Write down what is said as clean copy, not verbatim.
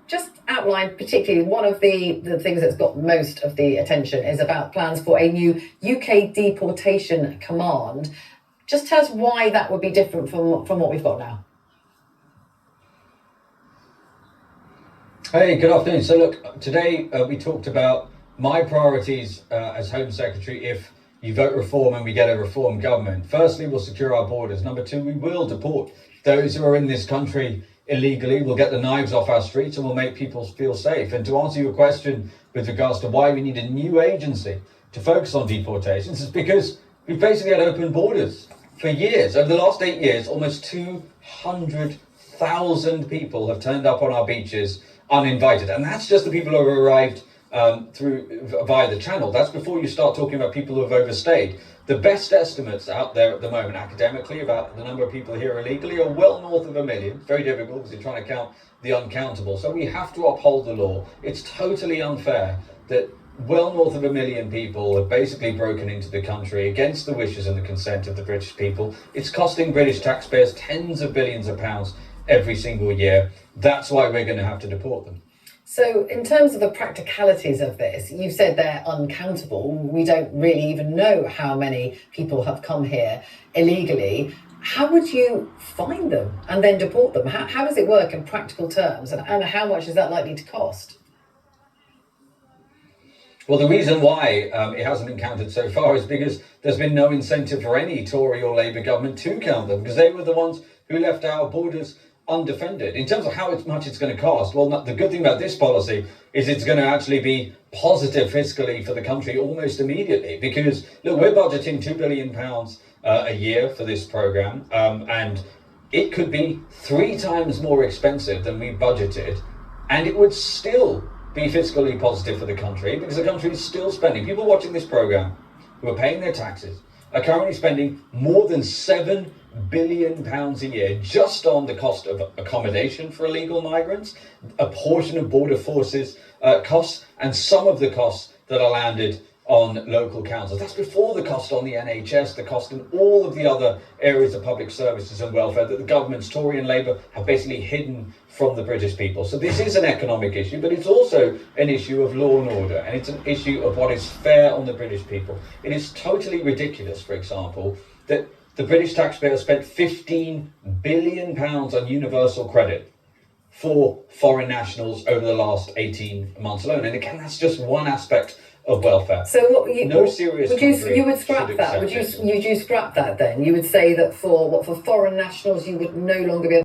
Just outline particularly one of the things that's got most of the attention is about plans for a new UK deportation command. Just tell us why that would be different from what we've got now. Hey, good afternoon. So look, today we talked about my priorities as Home Secretary if you vote reform and we get a reform government. Firstly, we'll secure our borders. Number two, we will deport those who are in this country illegally. We'll get the knives off our streets and we'll make people feel safe. And to answer your question with regards to why we need a new agency to focus on deportations, is because we've basically had open borders for years. Over the last 8 years, almost 200,000 people have turned up on our beaches uninvited. And that's just the people who have arrived via the channel. That's before you start talking about people who have overstayed. The best estimates out there at the moment academically about the number of people here illegally are well north of 1 million. It's very difficult because you're trying to count the uncountable. So we have to uphold the law. It's totally unfair that well north of 1 million people have basically broken into the country against the wishes and the consent of the British people. It's costing British taxpayers tens of billions of pounds every single year. That's why we're going to have to deport them. So in terms of the practicalities of this, you've said they're uncountable. We don't really even know how many people have come here illegally. How would you find them and then deport them? How does it work in practical terms, and how much is that likely to cost? Well, the reason why it hasn't been counted so far is because there's been no incentive for any Tory or Labour government to count them, because they were the ones who left our borders undefended. In terms of how much it's going to cost, well, the good thing about this policy is it's going to actually be positive fiscally for the country almost immediately, because look, we're budgeting £2 billion a year for this programme, and it could be 3 times more expensive than we budgeted, and it would still be fiscally positive for the country, because the country is still spending. People watching this programme who are paying their taxes are currently spending more than £7 billion a year just on the cost of accommodation for illegal migrants, a portion of border forces costs, and some of the costs that are landed on local councils. That's before the cost on the NHS, the cost in all of the other areas of public services and welfare that the governments, Tory and Labour, have basically hidden from the British people. So this is an economic issue, but it's also an issue of law and order, and it's an issue of what is fair on the British people. It is totally ridiculous, for example, that the British taxpayer spent £15 billion on universal credit for foreign nationals over the last 18 months alone. And again, that's just one aspect of welfare. So what you no serious you would scrap that? Would you scrap that then? You would say that for foreign nationals you would no longer be able